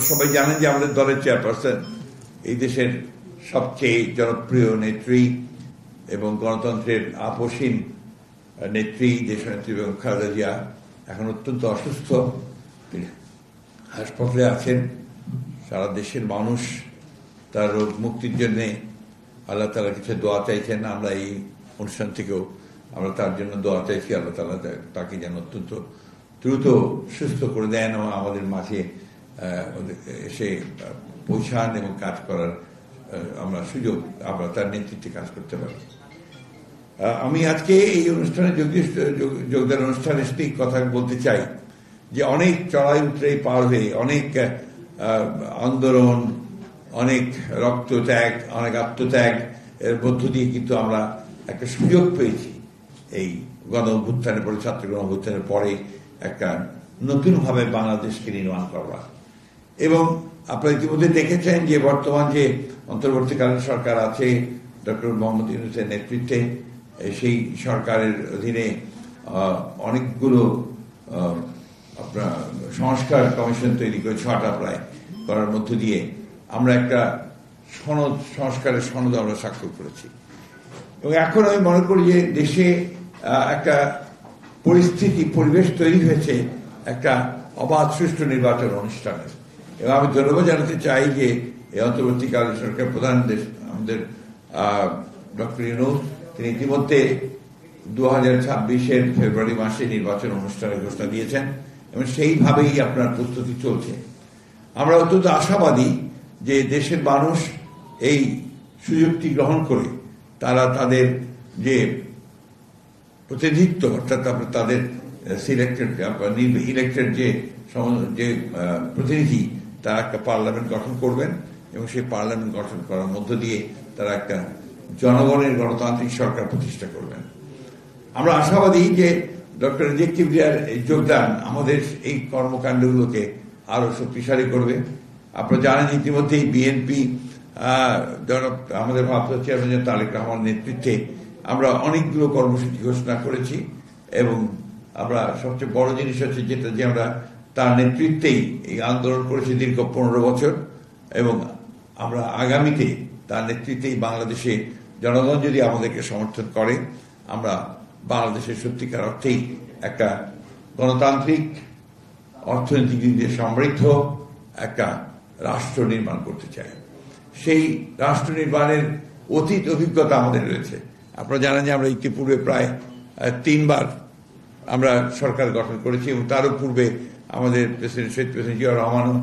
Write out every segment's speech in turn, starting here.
আপনারা সবাই জানেন যে আমাদের দলের চেয়ারপারসন এই দেশের সবচেয়ে জনপ্রিয় নেত্রী এবং গণতন্ত্রের আপসীন নেত্রী দেশনেত্রী বেগম খালেদা জিয়া এখন অত্যন্ত অসুস্থ, হাসপাতালে আছেন। সারা দেশের মানুষ তার রোগ মুক্তির জন্যে আল্লাহ তাআলার কাছে দোয়া চাইছেন। আমরা এই অনুষ্ঠান থেকেও আমরা তার জন্য দোয়া চাইছি, আল্লাহ তাআলা তাকে যেন অত্যন্ত দ্রুত সুস্থ করে দেন এবং আমাদের মাঝে এসে পৌঁছান এবং কাজ করার আমরা সুযোগ, আমরা তার নেতৃত্বে কাজ করতে পারি। আমি আজকে এই অনুষ্ঠানে যোগদান অনুষ্ঠানে কথা বলতে চাই যে অনেক চড়াই উতরাই পার হয়ে, অনেক আন্দোলন, অনেক রক্তত্যাগ, অনেক আত্মত্যাগ এর মধ্য দিয়ে কিন্তু আমরা একটা সুযোগ পেয়েছি এই গণ অভ্যুত্থানের পরে, ছাত্র গণ অভ্যুত্থানের পরে একটা নতুনভাবে বাংলাদেশকে নির্মাণ করবার। এবং আপনারা ইতিমধ্যে দেখেছেন যে বর্তমান যে অন্তর্বর্তীকালীন সরকার আছে ডক্টর মোহাম্মদ ইউনূসের নেতৃত্বে, সেই সরকারের অধীনে অনেকগুলো আপনার সংস্কার কমিশন তৈরি করে 6টা প্রায় করার মধ্য দিয়ে আমরা একটা সনদ, সংস্কারের সনদ আমরা স্বাক্ষর করেছি। এবং এখন আমি মনে করি যে দেশে একটা পরিবেশ তৈরি হয়েছে একটা অবাধ সুষ্ঠু নির্বাচন অনুষ্ঠানের। এবং আমি ধন্যবাদ জানাতে চাই যে এই অন্তর্বর্তীকালীন সরকার প্রধান আমাদের ডক্টর ইউনূস, তিনি ইতিমধ্যে 2026-এর ফেব্রুয়ারি মাসে নির্বাচন অনুষ্ঠানের ঘোষণা দিয়েছেন এবং সেইভাবেই আপনার প্রস্তুতি চলছে। আমরা অত্যন্ত আশাবাদী যে দেশের মানুষ এই সুযোগটি গ্রহণ করে তারা তাদের যে প্রতিনিধিত্ব, অর্থাৎ তাদের ইলেক্টেড যে প্রতিনিধি, তারা একটা পার্লামেন্ট গঠন করবেন এবং সেই পার্লামেন্ট গঠন করার মধ্য দিয়ে তারা একটা জনগণের গণতান্ত্রিক সরকার প্রতিষ্ঠা করবেন। আমরা আশাবাদী যে ডক্টর রিজেক কিবরিয়ার যোগদান আমাদের এই কর্মকাণ্ডগুলোকে আরো শক্তিশালী করবে। আপনারা জানেন ইতিমধ্যেই বিএনপি আমাদের ভারপ্রাপ্ত চেয়ারম্যান তারেক রহমানের নেতৃত্বে আমরা অনেকগুলো কর্মসূচি ঘোষণা করেছি এবং আমরা সবচেয়ে বড় জিনিস হচ্ছে যেটা যে আমরা তার নেতৃত্বেই এই আন্দোলন করেছি দীর্ঘ 15 বছর এবং আমরা আগামীতে তার নেতৃত্বেই বাংলাদেশে জনগণ যদি আমাদেরকে সমর্থন করে আমরা বাংলাদেশের সত্যিকার অর্থেই একটা গণতান্ত্রিক, অর্থনৈতিক দিক দিয়ে সমৃদ্ধ একটা রাষ্ট্র নির্মাণ করতে চাই। সেই রাষ্ট্র নির্মাণের অতীত অভিজ্ঞতা আমাদের রয়েছে। আপনারা জানেন যে আমরা ইতিপূর্বে প্রায় 3 বার আমরা সরকার গঠন করেছি এবং তারও পূর্বে আমাদের শহীদ প্রেসিডেন্ট জিয়াউর রহমানও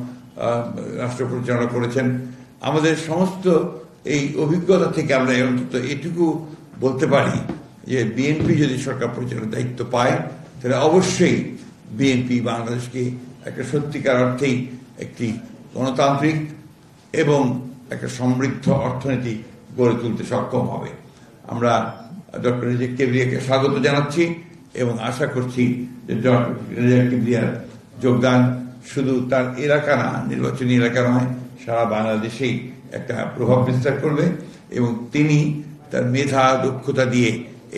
রাষ্ট্র পরিচালনা করেছেন। আমাদের সমস্ত এই অভিজ্ঞতা থেকে আমরা অন্তত এটুকু বলতে পারি যে বিএনপি যদি সরকার পরিচালনার দায়িত্ব পায় তাহলে অবশ্যই বিএনপি বাংলাদেশকে একটা সত্যিকার অর্থেই একটি গণতান্ত্রিক এবং একটা সমৃদ্ধ অর্থনীতি গড়ে তুলতে সক্ষম হবে। আমরা ডক্টর রিজেক কিবরিয়াকে স্বাগত জানাচ্ছি এবং আশা করছি যে ডক্টর রিজেক কিবরিয়ার যোগদান শুধু তার এলাকা না, নির্বাচনী এলাকা নয়, সারা বাংলাদেশেই একটা প্রভাব বিস্তার করবে এবং তিনি তার মেধা দক্ষতা দিয়ে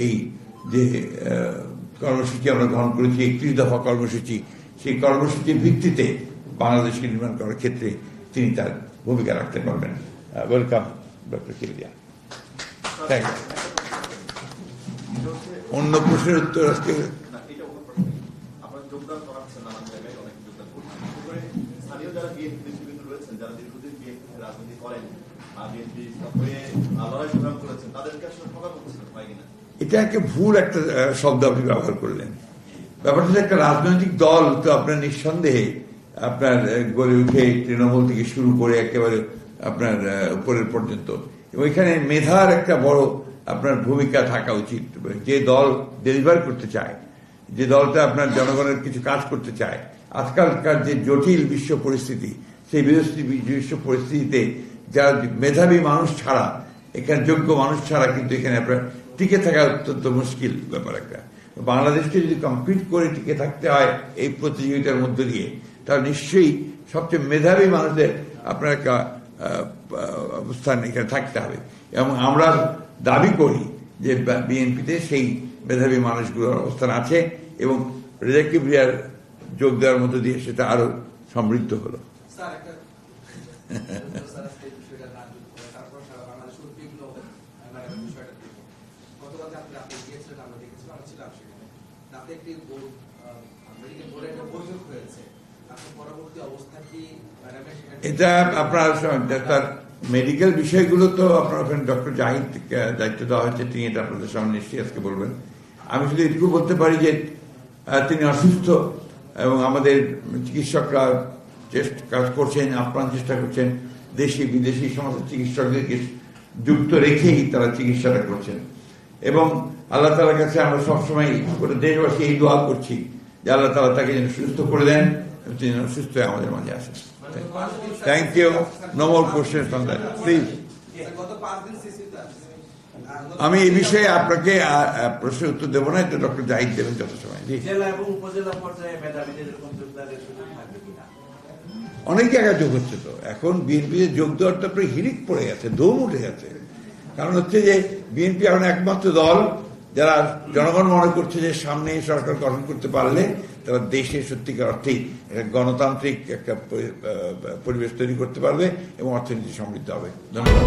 এই যে কর্মসূচি আমরা গ্রহণ করেছি, 31 দফা কর্মসূচি, সেই কর্মসূচির ভিত্তিতে বাংলাদেশকে নির্মাণ করার ক্ষেত্রে তিনি তার ভূমিকা রাখতে পারবেন। Welcome doctor Kibria. Thank you. অন্য প্রশ্নের উত্তর আজকে এটা একটা ভুল একটা শব্দ আপনি ব্যবহার করলেন। ব্যাপারটা একটা রাজনৈতিক দল তো আপনার নিঃসন্দেহে আপনার গড়ে উঠে তৃণমূল থেকে শুরু করে একেবারে আপনার উপরের পর্যন্ত, এবং এখানে মেধার একটা বড় আপনার ভূমিকা থাকা উচিত। যে দল ডেলিভার করতে চায়, যে দলটা আপনার জনগণের কিছু কাজ করতে চায়, আজকালকার যে জটিল বিশ্ব পরিস্থিতি, সেই বিশ্ব পরিস্থিতিতে যারা মেধাবী মানুষ ছাড়া, এখানে যোগ্য মানুষ ছাড়া কিন্তু এখানে আপনার টিকে থাকা অত্যন্ত মুশকিল ব্যাপার একটা। বাংলাদেশকে যদি কমপ্লিট করে টিকে থাকতে হয় এই প্রতিযোগিতার মধ্য দিয়ে, তাহলে নিশ্চয়ই সবচেয়ে মেধাবী মানুষদের আপনার একটা অবস্থান এখানে থাকতে হবে। এবং আমরা দাবি করি যে বিএনপিতে সেই মেধাবী মানুষগুলোর অবস্থান আছে এবং রিজেক কিবরিয়ার যোগ দেওয়ার মধ্য দিয়ে সেটা আরো সমৃদ্ধ হলো। এটা আপনার তার মেডিকেল বিষয়গুলো তো আপনার ওখানে ডক্টর জাহিদ দায়িত্ব দেওয়া হয়েছে, তিনি এটা আপনাদের সামনে নিশ্চয়ই আজকে বলবেন। আমি শুধু এটুকু বলতে পারি যে তিনি অসুস্থ এবং আমাদের চিকিৎসকরা কাজ করছেন, আপ্রাণ চেষ্টা করছেন, দেশি বিদেশি সমস্ত চিকিৎসকদেরকে যুক্ত রেখেই তারা চিকিৎসাটা করছেন। এবং আল্লাহ তাআলার কাছে আমরা সবসময় গোটা দেশবাসী এই দোয়া করছি যে আল্লাহ তাআলা তাকে যেন সুস্থ করে দেন, তিনি সুস্থ হয়ে আমাদের মাঝে আসেন। Thank you. No more question from that please. আমি এই বিষয়ে আপনাকে প্রশ্নের উত্তর দেবো না, এটা ডক্টর জাহিদ দেবেন যত সময়। অনেক জায়গায় যোগ হচ্ছে তো, এখন বিএনপি যোগ দেওয়ার তো আপনার হিড়িক পড়ে গেছে, দম উঠে গেছে। কারণ হচ্ছে যে বিএনপি এখন একমাত্র দল যারা জনগণ মনে করছে যে সামনে সরকার গঠন করতে পারলে তারা দেশে সত্যিকার অর্থেই গণতান্ত্রিক একটা পরিবেশ তৈরি করতে পারবে এবং অর্থনীতি সমৃদ্ধ হবে। ধন্যবাদ।